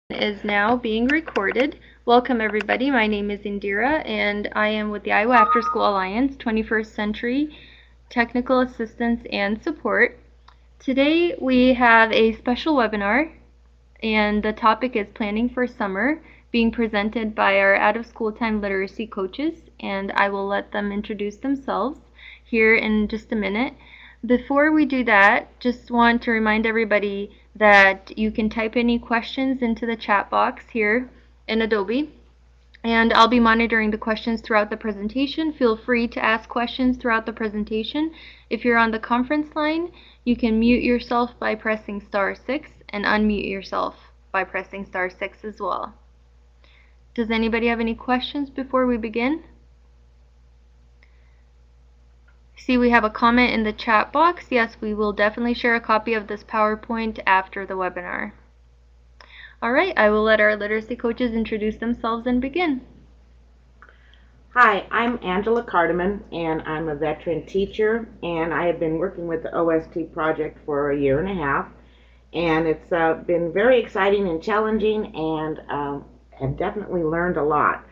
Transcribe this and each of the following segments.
Is now being recorded. Welcome everybody. My name is Indira and I am with the Iowa After School Alliance 21st Century Technical Assistance and Support. Today we have a special webinar and the topic is Planning for Summer, being presented by our out of school time literacy coaches, and I will let them introduce themselves here in just a minute. Before we do that, just want to remind everybody that you can type any questions into the chat box here in Adobe, and I'll be monitoring the questions throughout the presentation. Feel free to ask questions throughout the presentation. If you're on the conference line, you can mute yourself by pressing *6 and unmute yourself by pressing *6 as well. Does anybody have any questions before we begin? See, we have a comment in the chat box. Yes, we will definitely share a copy of this PowerPoint after the webinar. All right, I will let our literacy coaches introduce themselves and begin. Hi, I'm Angela Cardeman, and I'm a veteran teacher, and I have been working with the OST project for a year and a half, and it's been very exciting and challenging, and have definitely learned a lot.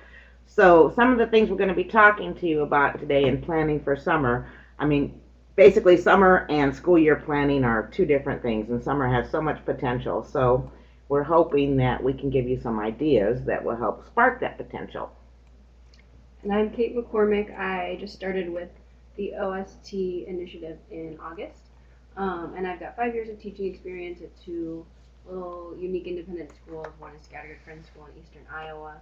So some of the things we're going to be talking to you about today in planning for summer, basically summer and school year planning are two different things, and summer has so much potential, so we're hoping that we can give you some ideas that will help spark that potential. And I'm Kate McCormick. I just started with the OST initiative in August. And I've got 5 years of teaching experience at two little unique independent schools. One is Scattered Friends School in eastern Iowa,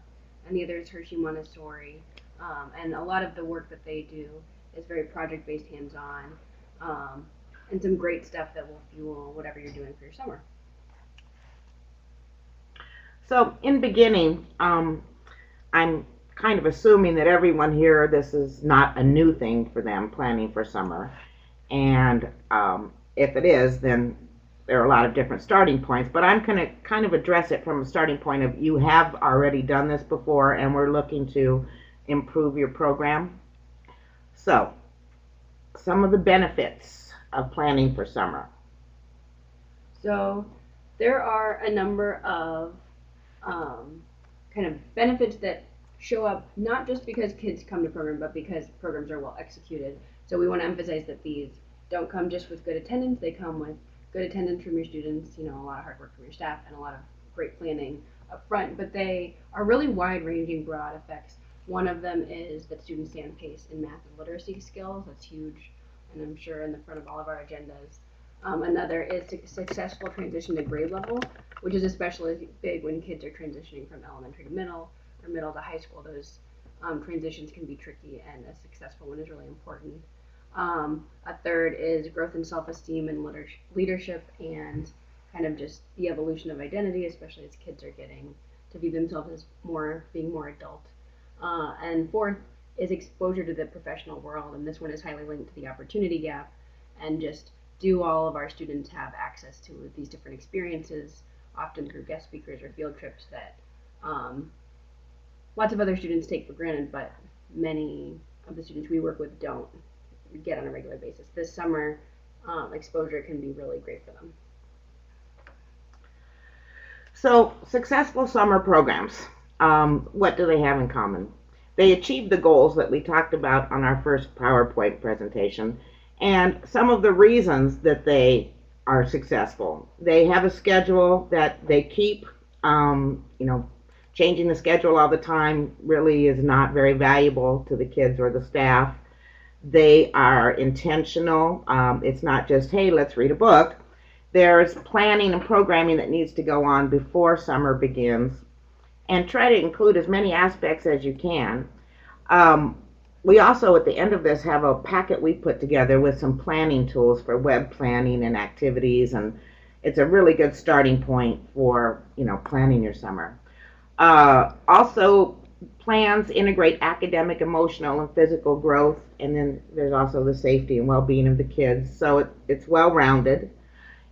and the other is Hershey Montessori. And a lot of the work that they do is very project-based, hands-on, and some great stuff that will fuel whatever you're doing for your summer. So in beginning, I'm kind of assuming that everyone here, this is not a new thing for them, planning for summer. And if it is, then there are a lot of different starting points. But I'm going to kind of address it from a starting point of you have already done this before, and we're looking to improve your program. So some of the benefits of planning for summer. So there are a number of kind of benefits that show up not just because kids come to program, but because programs are well executed. So we want to emphasize that these don't come just with good attendance. They come with good attendance from your students, a lot of hard work from your staff, and a lot of great planning up front. But they are really wide-ranging, broad effects. One of them is that students stay on pace in math and literacy skills. That's huge, and I'm sure in the front of all of our agendas. Another is successful transition to grade level, which is especially big when kids are transitioning from elementary to middle or middle to high school. Those transitions can be tricky, and a successful one is really important. A third is growth in self-esteem and leadership, and kind of just the evolution of identity, especially as kids are getting to view themselves as being more adult. And fourth is exposure to the professional world, and this one is highly linked to the opportunity gap, and just do all of our students have access to these different experiences, often through guest speakers or field trips that lots of other students take for granted, but many of the students we work with don't get on a regular basis. This summer, exposure can be really great for them. So successful summer programs, what do they have in common? They achieve the goals that we talked about on our first PowerPoint presentation, and some of the reasons that they are successful. They have a schedule that they keep. Changing the schedule all the time really is not very valuable to the kids or the staff. They are intentional. It's not just, hey, let's read a book. There's planning and programming that needs to go on before summer begins, and try to include as many aspects as you can. We also, at the end of this, have a packet we put together with some planning tools for web planning and activities, and it's a really good starting point for planning your summer. Also, plans integrate academic, emotional, and physical growth, and then there's also the safety and well-being of the kids. So it's well-rounded,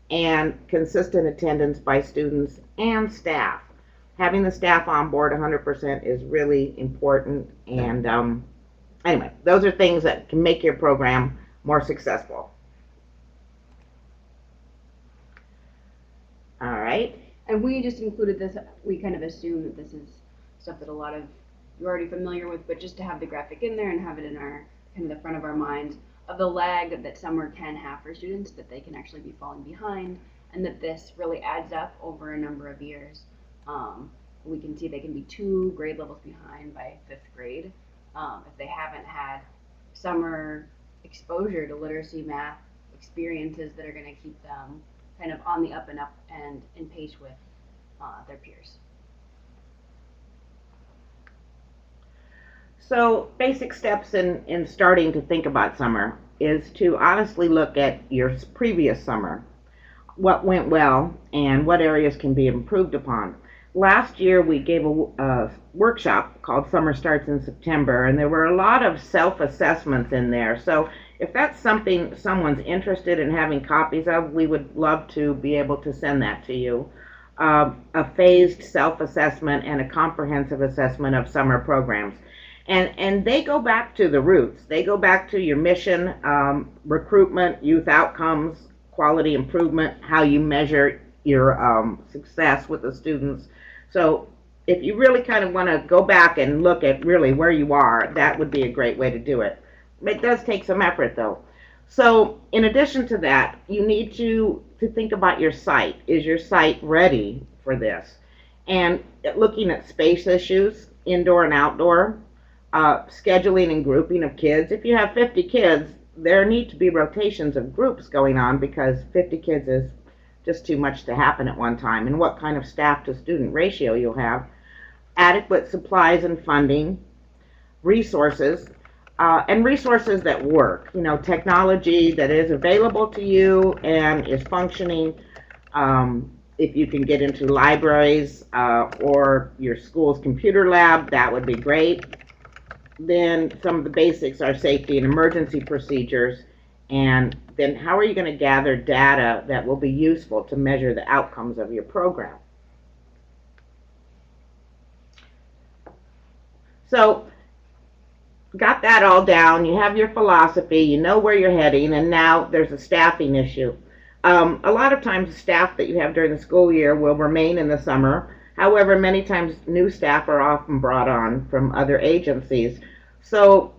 and consistent attendance by students and staff. Having the staff on board 100% is really important, and anyway, those are things that can make your program more successful. All right. And we just included this, we kind of assume that this is stuff that a lot of you're already familiar with, but just to have the graphic in there and have it in our kind of the front of our minds of the lag that summer can have for students, that they can actually be falling behind, and that this really adds up over a number of years. We can see they can be 2 grade levels behind by 5th grade if they haven't had summer exposure to literacy math experiences that are going to keep them kind of on the up and in pace with their peers. So basic steps in starting to think about summer is to honestly look at your previous summer, what went well, and what areas can be improved upon. Last year we gave a workshop called Summer Starts in September, and there were a lot of self-assessments in there. So if that's something someone's interested in having copies of, we would love to be able to send that to you. A phased self-assessment and a comprehensive assessment of summer programs. And they go back to the roots. They go back to your mission, recruitment, youth outcomes, quality improvement, how you measure your success with the students. So if you really kind of want to go back and look at really where you are, that would be a great way to do it. It does take some effort though. So in addition to that, you need to think about your site. Is your site ready for this? And looking at space issues, indoor and outdoor, scheduling and grouping of kids. If you have 50 kids, there need to be rotations of groups going on because 50 kids is just too much to happen at one time. And what kind of staff to student ratio you'll have. Adequate supplies and funding, resources, and resources that work. You know, technology that is available to you and is functioning. If you can get into libraries or your school's computer lab, that would be great. Then some of the basics are safety and emergency procedures, and then how are you going to gather data that will be useful to measure the outcomes of your program. So got that all down, you have your philosophy, you know where you're heading, and now there's a staffing issue. A lot of times the staff that you have during the school year will remain in the summer. However, many times new staff are often brought on from other agencies. So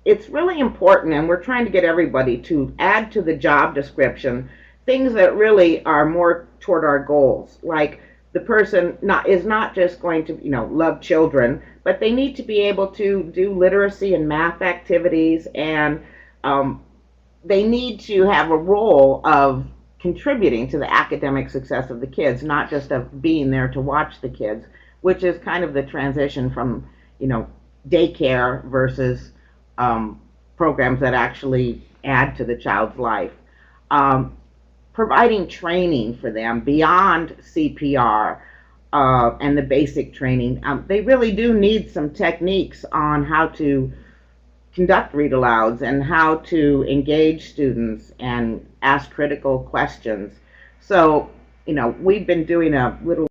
it's really important, and we're trying to get everybody to add to the job description things that really are more toward our goals. Like the person is not just going to, love children, but they need to be able to do literacy and math activities, and they need to have a role of contributing to the academic success of the kids, not just of being there to watch the kids, which is kind of the transition from, daycare versus programs that actually add to the child's life. Providing training for them beyond CPR and the basic training. They really do need some techniques on how to conduct read-alouds and how to engage students and ask critical questions. So, we've been doing a little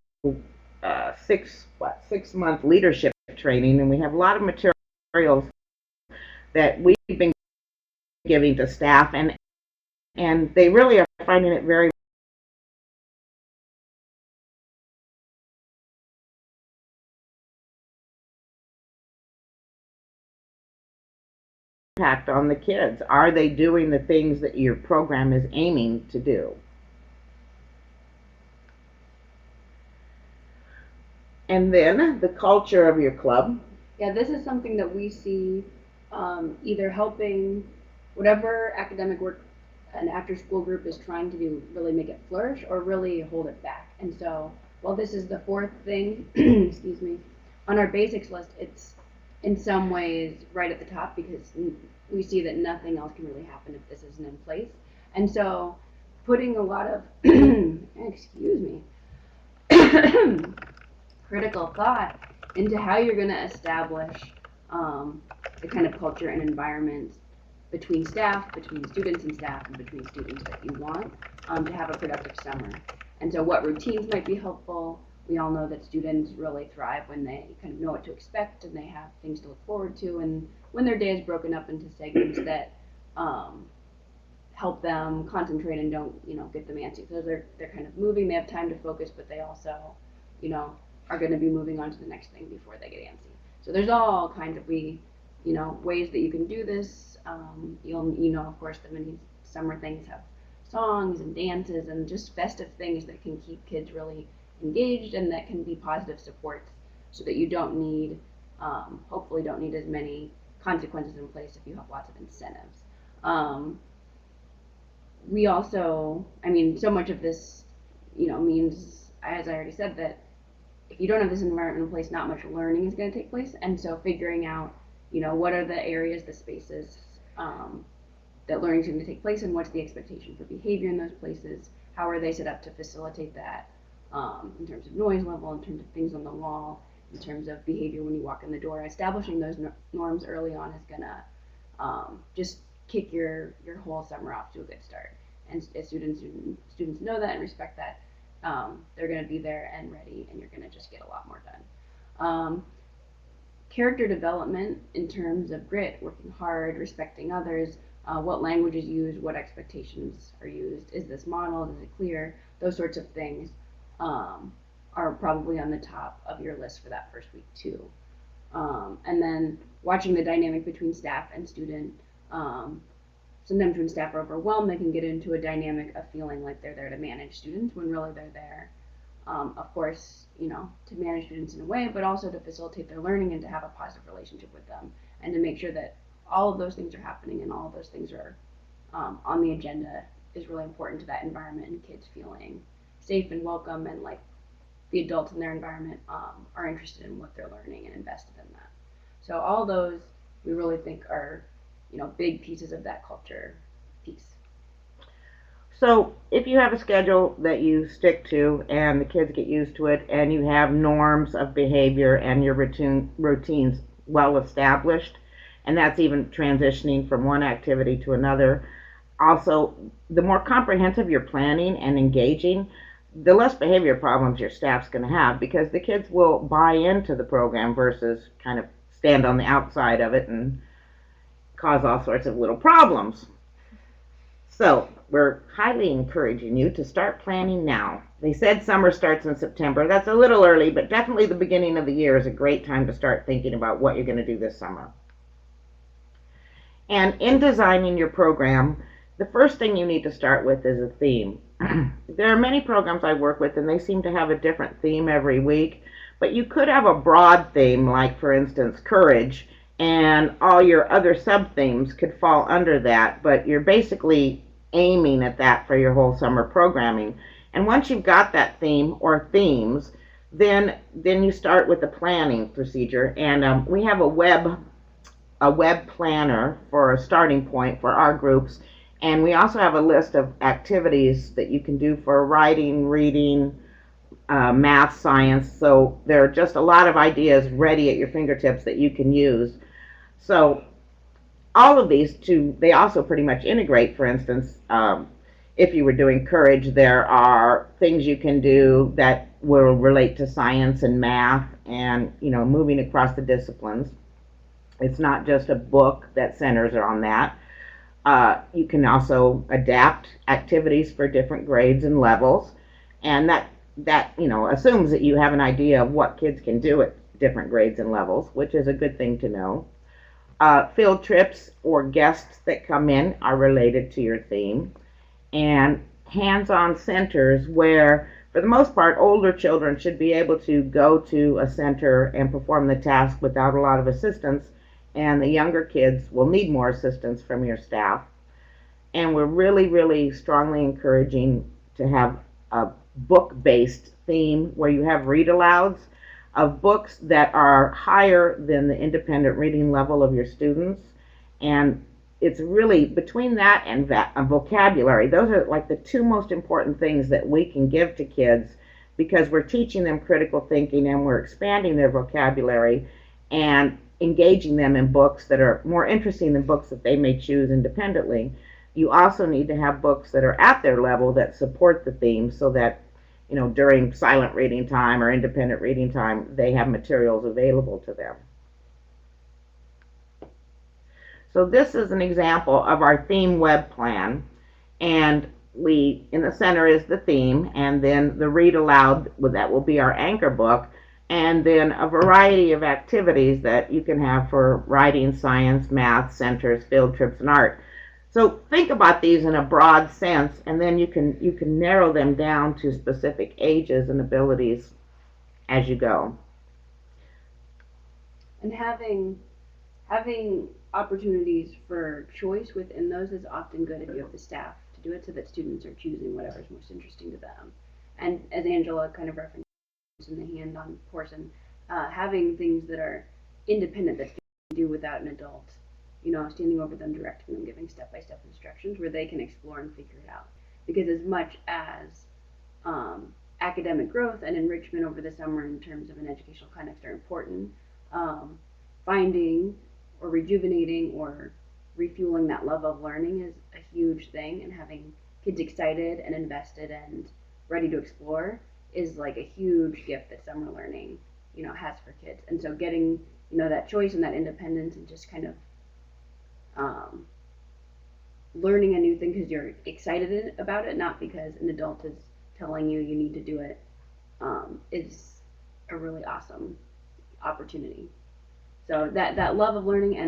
6-month leadership training, and we have a lot of materials that we've been giving to staff, and they really are finding it very impact on the kids. Are they doing the things that your program is aiming to do? And then the culture of your club. Yeah, this is something that we see either helping whatever academic work an after-school group is trying to do, really make it flourish or really hold it back. And so while this is the 4th thing, excuse me, on our basics list, it's in some ways right at the top because we see that nothing else can really happen if this isn't in place. And so putting a lot of, excuse me, critical thought into how you're going to establish the kind of culture and environment between staff, between students and staff, and between students that you want to have a productive summer. And so what routines might be helpful. We all know that students really thrive when they kind of know what to expect and they have things to look forward to, and when their day is broken up into segments that help them concentrate and don't, get them antsy. So they're kind of moving, they have time to focus, but they also, are going to be moving on to the next thing before they get antsy. So there's all kinds of ways that you can do this. Of course, the many summer things have songs and dances and just festive things that can keep kids really engaged and that can be positive supports so that you don't need, hopefully don't need as many consequences in place if you have lots of incentives. We also, so much of this, means, as I already said, that if you don't have this environment in place, not much learning is going to take place. And so figuring out, what are the areas, the spaces that learning is going to take place, and what's the expectation for behavior in those places? How are they set up to facilitate that in terms of noise level, in terms of things on the wall, in terms of behavior when you walk in the door? Establishing those norms early on is going to just kick your whole summer off to a good start. And as students know that and respect that, they're going to be there and ready, and you're going to just get a lot more done. Character development in terms of grit, working hard, respecting others, what language is used, what expectations are used, is this modeled, is it clear? Those sorts of things are probably on the top of your list for that first week too. And then watching the dynamic between staff and student. Sometimes when staff are overwhelmed, they can get into a dynamic of feeling like they're there to manage students when really they're there, of course, to manage students in a way, but also to facilitate their learning and to have a positive relationship with them, and to make sure that all of those things are happening and all of those things are on the agenda is really important to that environment, and kids feeling safe and welcome, and like the adults in their environment are interested in what they're learning and invested in that. So all those we really think are big pieces of that culture piece. So if you have a schedule that you stick to and the kids get used to it, and you have norms of behavior and your routines well established, and that's even transitioning from one activity to another. Also, the more comprehensive your planning and engaging, the less behavior problems your staff's going to have, because the kids will buy into the program versus kind of stand on the outside of it and cause all sorts of little problems. So we're highly encouraging you to start planning now. They said summer starts in September. That's a little early, but definitely the beginning of the year is a great time to start thinking about what you're going to do this summer. And in designing your program, the first thing you need to start with is a theme. There are many programs I work with, and they seem to have a different theme every week, but you could have a broad theme, like, for instance, courage, and all your other sub-themes could fall under that, but you're basically aiming at that for your whole summer programming. And once you've got that theme or themes, then you start with the planning procedure. And we have a web planner for a starting point for our groups, and we also have a list of activities that you can do for writing, reading, math, science. So there are just a lot of ideas ready at your fingertips that you can use. So all of these they also pretty much integrate. For instance, if you were doing courage, there are things you can do that will relate to science and math, and moving across the disciplines. It's not just a book that centers on that. You can also adapt activities for different grades and levels, and that assumes that you have an idea of what kids can do at different grades and levels, which is a good thing to know. Field trips or guests that come in are related to your theme, and hands-on centers where, for the most part, older children should be able to go to a center and perform the task without a lot of assistance, and the younger kids will need more assistance from your staff. And we're really, really strongly encouraging to have a book-based theme where you have read-alouds of books that are higher than the independent reading level of your students. And it's really between that and vocabulary. Those are like the two most important things that we can give to kids, because we're teaching them critical thinking and we're expanding their vocabulary and engaging them in books that are more interesting than books that they may choose independently. You also need to have books that are at their level that support the theme, so that during silent reading time or independent reading time, they have materials available to them. So this is an example of our theme web plan. And we, in the center is the theme, and then the read aloud, that will be our anchor book, and then a variety of activities that you can have for writing, science, math, centers, field trips, and art. So think about these in a broad sense, and then you can narrow them down to specific ages and abilities as you go. And having opportunities for choice within those is often good if you have the staff to do it, so that students are choosing whatever's most interesting to them. And as Angela kind of referenced in the hands-on portion, having things that are independent that they can do without an adult, standing over them, directing them, giving step-by-step instructions where they can explore and figure it out. Because as much as academic growth and enrichment over the summer in terms of an educational context are important, finding or rejuvenating or refueling that love of learning is a huge thing, and having kids excited and invested and ready to explore is like a huge gift that summer learning, has for kids. And so getting, that choice and that independence and just kind of learning a new thing because you're excited about it, not because an adult is telling you you need to do it, is a really awesome opportunity. So that love of learning,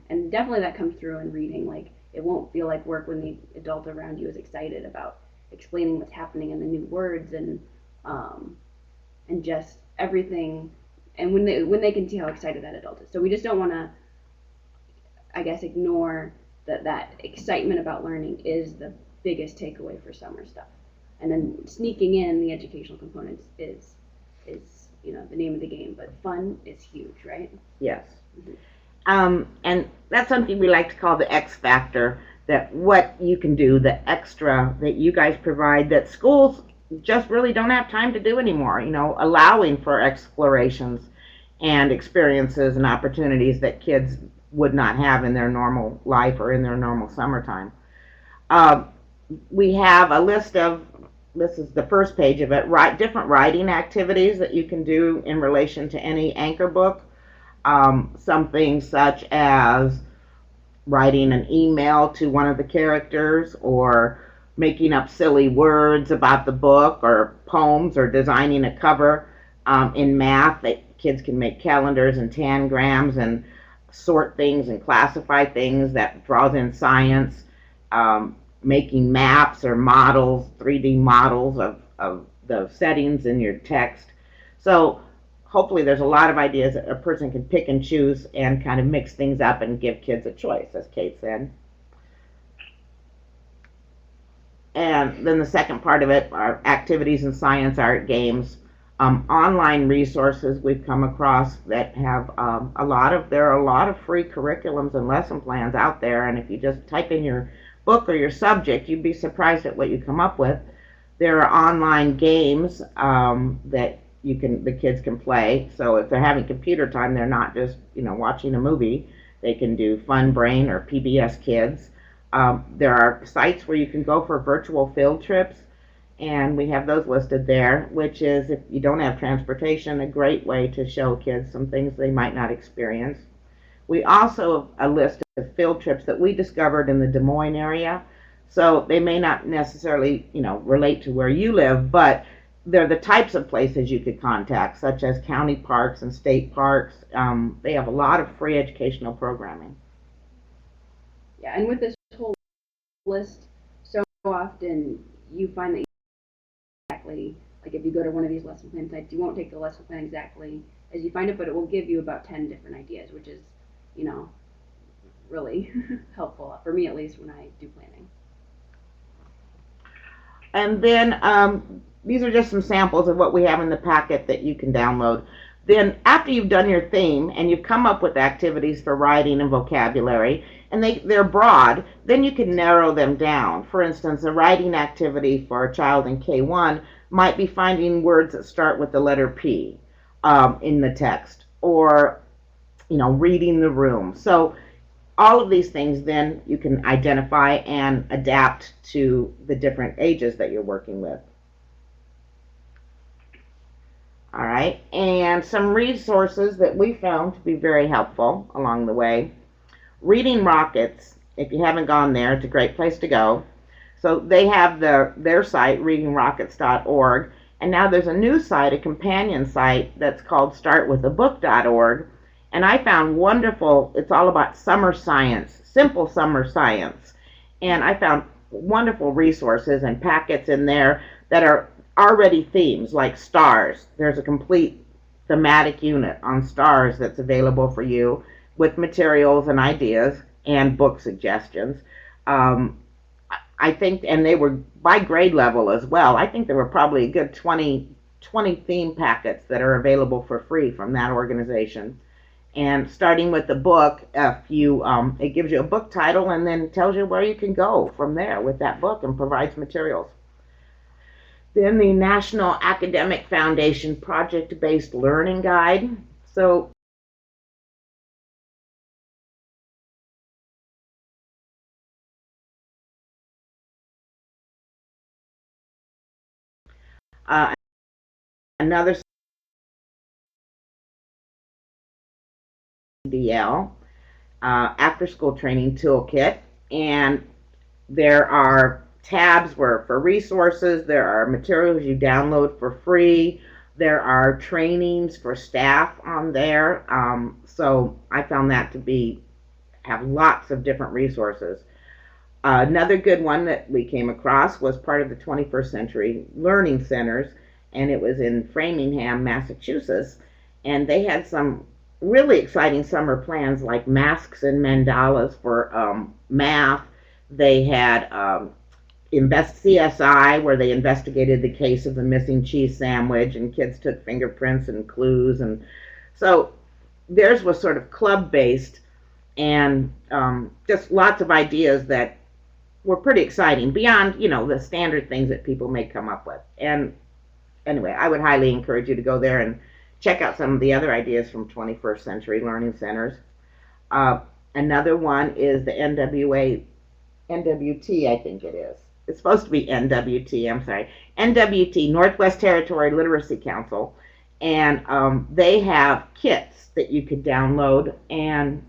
and definitely that comes through in reading. Like, it won't feel like work when the adult around you is excited about explaining what's happening and the new words and just everything. And when they can see how excited that adult is. So we just don't want to, I guess, ignore that excitement about learning is the biggest takeaway for summer stuff. And then sneaking in the educational components is the name of the game, but fun is huge, right? Yes. And that's something we like to call the X factor, that what you can do, the extra that you guys provide that schools just really don't have time to do anymore, allowing for explorations and experiences and opportunities that kids would not have in their normal life or in their normal summertime. We have a list of, this is the first page of it, different writing activities that you can do in relation to any anchor book. Something such as writing an email to one of the characters, or making up silly words about the book, or poems, or designing a cover. In math, kids can make calendars and tangrams and sort things and classify things. That draws in science. Making maps or models, 3D models of the settings in your text. So hopefully there's a lot of ideas that a person can pick and choose and kind of mix things up and give kids a choice, as Kate said. And then the second part of it are activities in science, art, games, online resources we've come across that have there are a lot of free curriculums and lesson plans out there, and if you just type in your book or your subject, you'd be surprised at what you come up with. There are online games that the kids can play. So if they're having computer time, they're not just watching a movie. They can do Fun Brain or PBS Kids. There are sites where you can go for virtual field trips, and we have those listed there, which is, if you don't have transportation, a great way to show kids some things they might not experience. We also have a list of field trips that we discovered in the Des Moines area. So they may not necessarily, relate to where you live, but they're the types of places you could contact, such as county parks and state parks. They have a lot of free educational programming. Yeah, and with this whole list, so often you find that exactly, like if you go to one of these lesson plan sites, you won't take the lesson plan exactly as you find it, but it will give you about 10 different ideas, which is, really helpful, for me at least, when I do planning. And then these are just some samples of what we have in the packet that you can download. Then after you've done your theme and you've come up with activities for writing and vocabulary, and they're broad, then you can narrow them down. For instance, a writing activity for a child in K1 might be finding words that start with the letter P in the text, or reading the room. So all of these things then you can identify and adapt to the different ages that you're working with. All right, and some resources that we found to be very helpful along the way. Reading Rockets, if you haven't gone there, it's a great place to go. So they have their site, readingrockets.org, and now there's a new site, a companion site that's called startwithabook.org. And I found wonderful, it's all about summer science, simple summer science. And I found wonderful resources and packets in there that are already themes, like stars. There's a complete thematic unit on stars that's available for you with materials and ideas and book suggestions. Um, I think, and they were by grade level as well. I think there were probably a good 20 theme packets that are available for free from that organization. And starting with the book, if you, it gives you a book title and then tells you where you can go from there with that book and provides materials. Then the National Academic Foundation Project-Based Learning Guide. So another CDL, after school training toolkit, and there are tabs for resources, there are materials you download for free, there are trainings for staff on there. So I found that to have lots of different resources. Another good one that we came across was part of the 21st Century Learning Centers, and it was in Framingham, Massachusetts. And they had some really exciting summer plans like masks and mandalas for math. They had CSI, where they investigated the case of the missing cheese sandwich, and kids took fingerprints and clues. And so theirs was sort of club based, and just lots of ideas that were pretty exciting beyond, the standard things that people may come up with. And anyway, I would highly encourage you to go there and check out some of the other ideas from 21st Century Learning Centers. Another one is the NWT, I think it is. It's supposed to be NWT, I'm sorry. NWT, Northwest Territory Literacy Council. And they have kits that you could download, and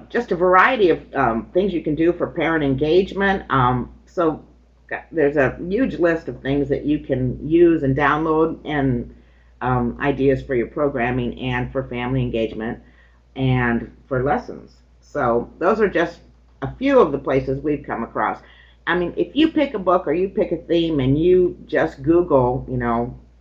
just a variety of things you can do for parent engagement. So there's a huge list of things that you can use and download, and ideas for your programming and for family engagement and for lessons. So those are just a few of the places we've come across. I mean, if you pick a book or you pick a theme and you just Google,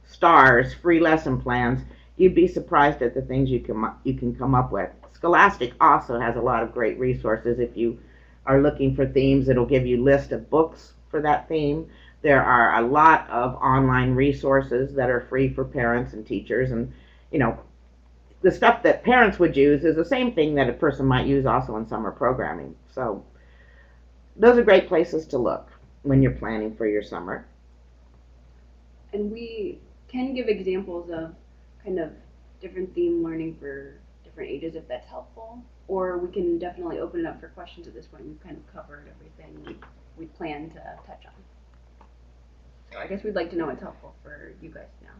stars, free lesson plans, you'd be surprised at the things you can come up with. Scholastic also has a lot of great resources. If you are looking for themes, it'll give you a list of books for that theme. There are a lot of online resources that are free for parents and teachers, and the stuff that parents would use is the same thing that a person might use also in summer programming. So those are great places to look when you're planning for your summer. And we can give examples of kind of different theme learning for different ages if that's helpful, or we can definitely open it up for questions at this point. We've kind of covered everything we plan to touch on. So I guess we'd like to know what's helpful for you guys now.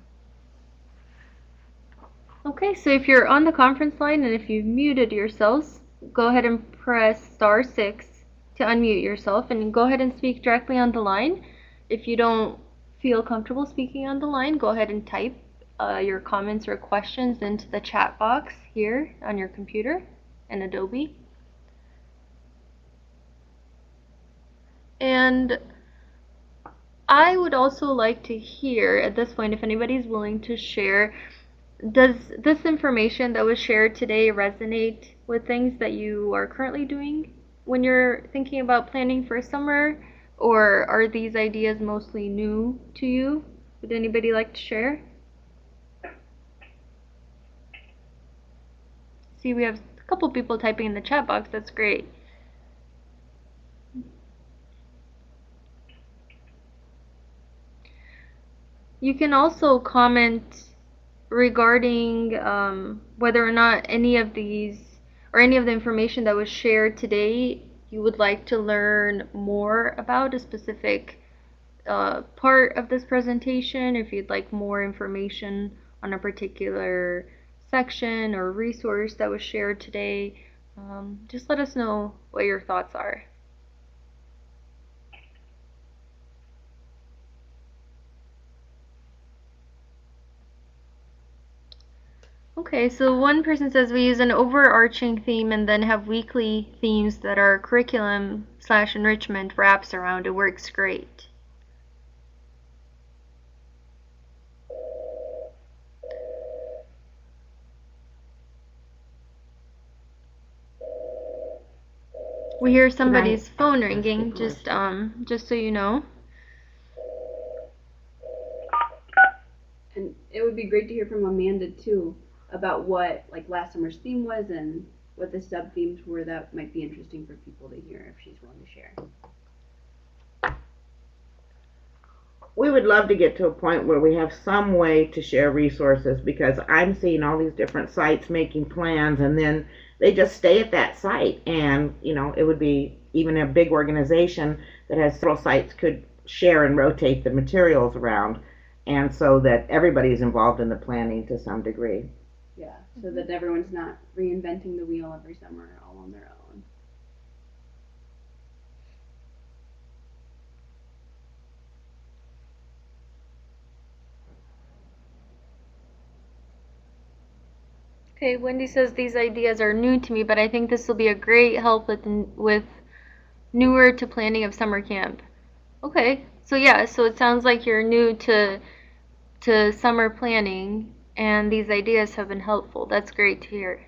Okay, so if you're on the conference line and if you've muted yourselves, go ahead and press *6 to unmute yourself, and go ahead and speak directly on the line. If you don't feel comfortable speaking on the line, go ahead and type your comments or questions into the chat box here on your computer in Adobe. And I would also like to hear at this point, if anybody's willing to share, does this information that was shared today resonate with things that you are currently doing when you're thinking about planning for summer, or are these ideas mostly new to you? Would anybody like to share? See, we have a couple people typing in the chat box. That's great. You can also comment regarding whether or not any of these or any of the information that was shared today you would like to learn more about a specific part of this presentation, if you'd like more information on a particular section or resource that was shared today. Just let us know what your thoughts are. Okay, so one person says we use an overarching theme and then have weekly themes that are curriculum/enrichment wraps around. It works great. We hear somebody's phone ringing, just so you know. And it would be great to hear from Amanda too about what like last summer's theme was and what the sub themes were that might be interesting for people to hear if she's willing to share. We would love to get to a point where we have some way to share resources, because I'm seeing all these different sites making plans and then they just stay at that site. And, it would be even a big organization that has several sites could share and rotate the materials around, and so that everybody's involved in the planning to some degree. Yeah, so that everyone's not reinventing the wheel every summer all on their own. Okay, Wendy says these ideas are new to me, but I think this will be a great help with newer to planning of summer camp. Okay, so yeah, so it sounds like you're new to summer planning, and these ideas have been helpful. That's great to hear.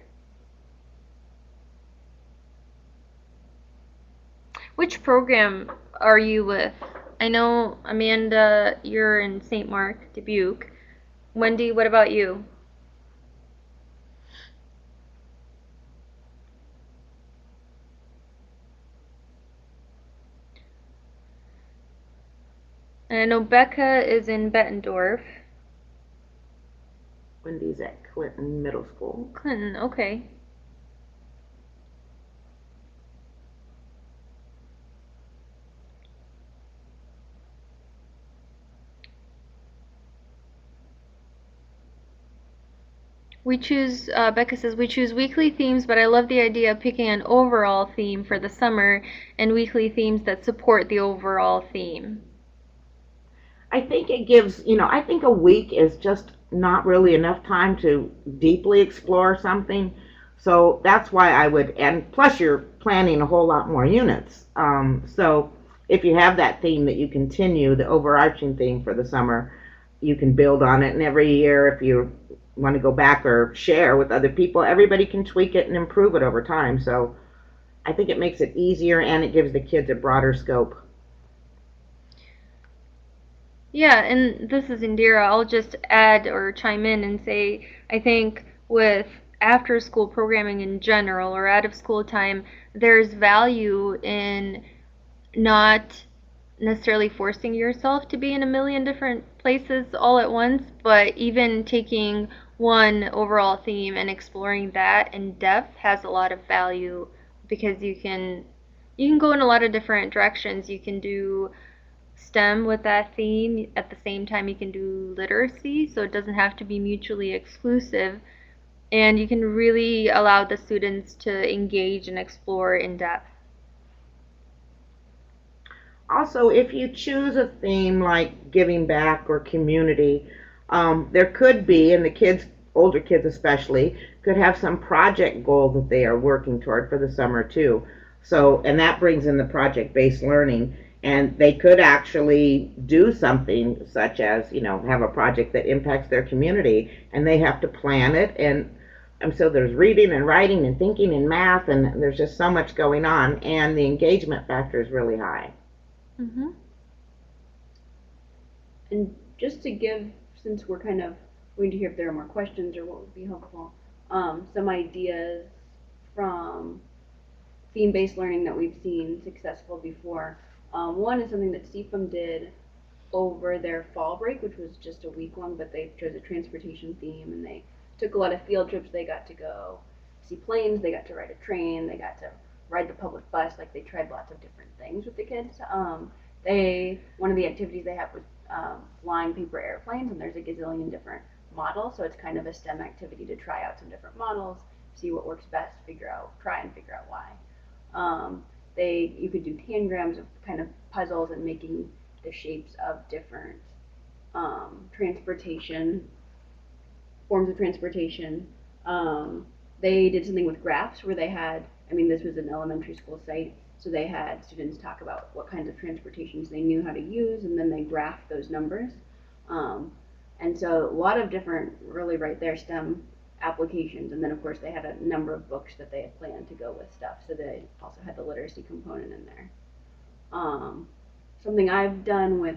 Which program are you with? I know, Amanda, you're in St. Mark, Dubuque. Wendy, what about you? And I know Becca is in Bettendorf. Wendy's at Clinton Middle School. Clinton, okay. We choose, Becca says, we choose weekly themes, but I love the idea of picking an overall theme for the summer and weekly themes that support the overall theme. I think it gives, I think a week is just not really enough time to deeply explore something. So that's why I would, and plus you're planning a whole lot more units. So if you have that theme that you continue, the overarching theme for the summer, you can build on it. And every year, if you want to go back or share with other people, everybody can tweak it and improve it over time. So I think it makes it easier and it gives the kids a broader scope. Yeah, and this is Indira. I'll just add or chime in and say I think with after school programming in general or out of school time, there's value in not necessarily forcing yourself to be in a million different places all at once, but even taking one overall theme and exploring that in depth has a lot of value because you can go in a lot of different directions. You can do STEM with that theme. At the same time, you can do literacy, so it doesn't have to be mutually exclusive. And you can really allow the students to engage and explore in depth. Also, if you choose a theme like giving back or community, there could be, and the kids, older kids especially, could have some project goal that they are working toward for the summer too. So, and that brings in the project-based learning, and they could actually do something such as, have a project that impacts their community, and they have to plan it. And so there's reading and writing and thinking and math, and there's just so much going on, and the engagement factor is really high. Mm-hmm. And just to give, since we're kind of going to hear if there are more questions or what would be helpful, some ideas from theme-based learning that we've seen successful before. One is something that CFM did over their fall break, which was just a week long, but they chose a transportation theme and they took a lot of field trips. They got to go see planes, they got to ride a train, they got to ride the public bus. Like they tried lots of different things with the kids. One of the activities they have was flying paper airplanes, and there's a gazillion different models. So it's kind of a STEM activity to try out some different models, see what works best, try and figure out why. You could do tangrams of kind of puzzles and making the shapes of different transportation forms of transportation. They did something with graphs where they had, I mean, this was an elementary school site, so they had students talk about what kinds of transportations they knew how to use, and then they graphed those numbers. Um, and so a lot of different, really right there, STEM applications. And then, of course, they had a number of books that they had planned to go with stuff. So they also had the literacy component in there. Something I've done with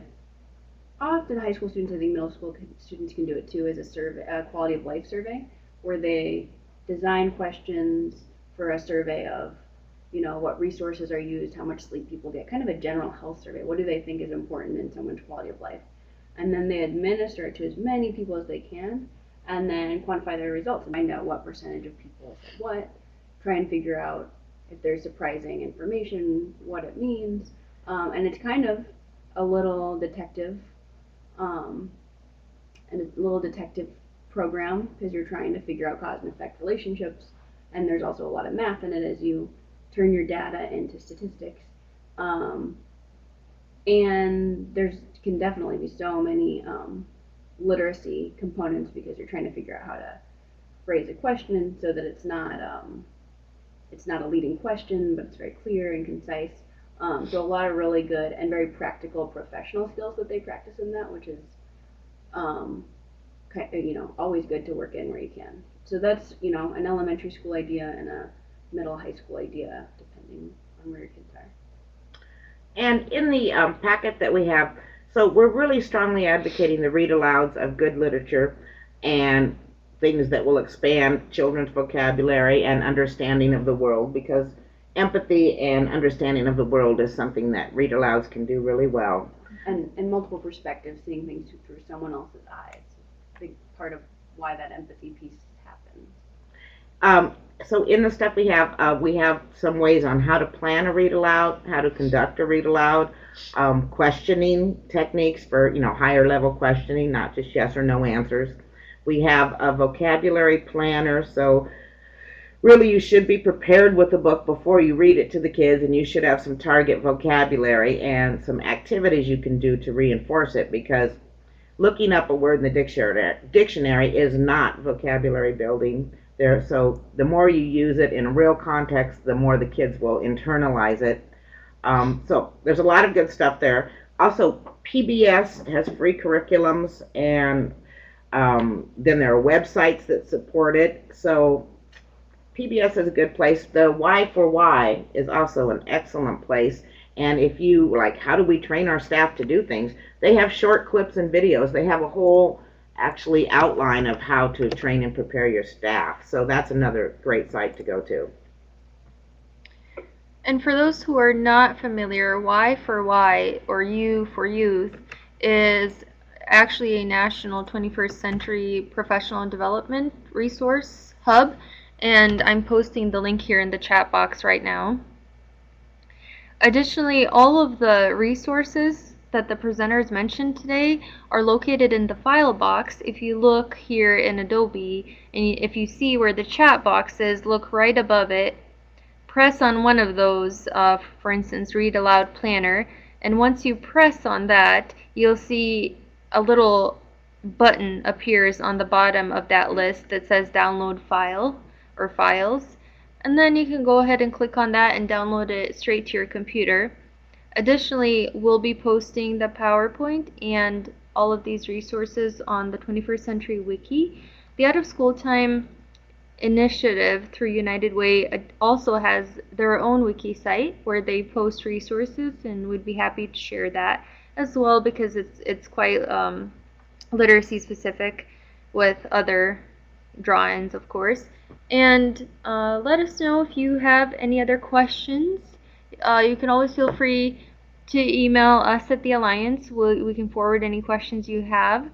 often high school students, I think middle school students can do it too, is a survey, a quality of life survey, where they design questions for a survey of, you know, what resources are used, how much sleep people get, kind of a general health survey. What do they think is important in someone's quality of life? And then they administer it to as many people as they can, and then quantify their results and find out what percentage of people said what, try and figure out if there's surprising information, what it means. And it's kind of a little detective and a little detective program because you're trying to figure out cause and effect relationships, and there's also a lot of math in it as you turn your data into statistics. And there's can definitely be so many literacy components because you're trying to figure out how to phrase a question so that it's not a leading question, but it's very clear and concise. So a lot of really good and very practical professional skills that they practice in that, which is, you know, always good to work in where you can. So that's, you know, an elementary school idea and a middle high school idea, depending on where your kids are. And in the packet that we have, so we're really strongly advocating the read alouds of good literature and things that will expand children's vocabulary and understanding of the world, because empathy and understanding of the world is something that read alouds can do really well. And multiple perspectives, seeing things through someone else's eyes. I think part of why that empathy piece happens. So in the stuff we have some ways on how to plan a read aloud, how to conduct a read aloud, questioning techniques for, you know, higher level questioning, not just yes or no answers. We have a vocabulary planner, so really you should be prepared with the book before you read it to the kids, and you should have some target vocabulary and some activities you can do to reinforce it, because looking up a word in the dictionary is not vocabulary building. So the more you use it in a real context, the more the kids will internalize it. So there's a lot of good stuff there. Also, PBS has free curriculums, and then there are websites that support it. So PBS is a good place. The Y for Why is also an excellent place. And if you like, how do we train our staff to do things? They have short clips and videos. They have a whole actually outline of how to train and prepare your staff. So that's another great site to go to. And for those who are not familiar, Y for Why, or U for Youth, is actually a national 21st century professional development resource hub, and I'm posting the link here in the chat box right now. Additionally, all of the resources that the presenters mentioned today are located in the file box. If you look here in Adobe, and if you see where the chat box is, look right above it, press on one of those, for instance, Read Aloud Planner, and once you press on that, you'll see a little button appears on the bottom of that list that says Download File or Files, and then you can go ahead and click on that and download it straight to your computer. Additionally, we'll be posting the PowerPoint and all of these resources on the 21st Century Wiki. The Out of School Time initiative through United Way also has their own wiki site where they post resources, and we'd be happy to share that as well, because it's quite literacy specific with other draw-ins, of course. And let us know if you have any other questions. You can always feel free to email us at the Alliance. We can forward any questions you have.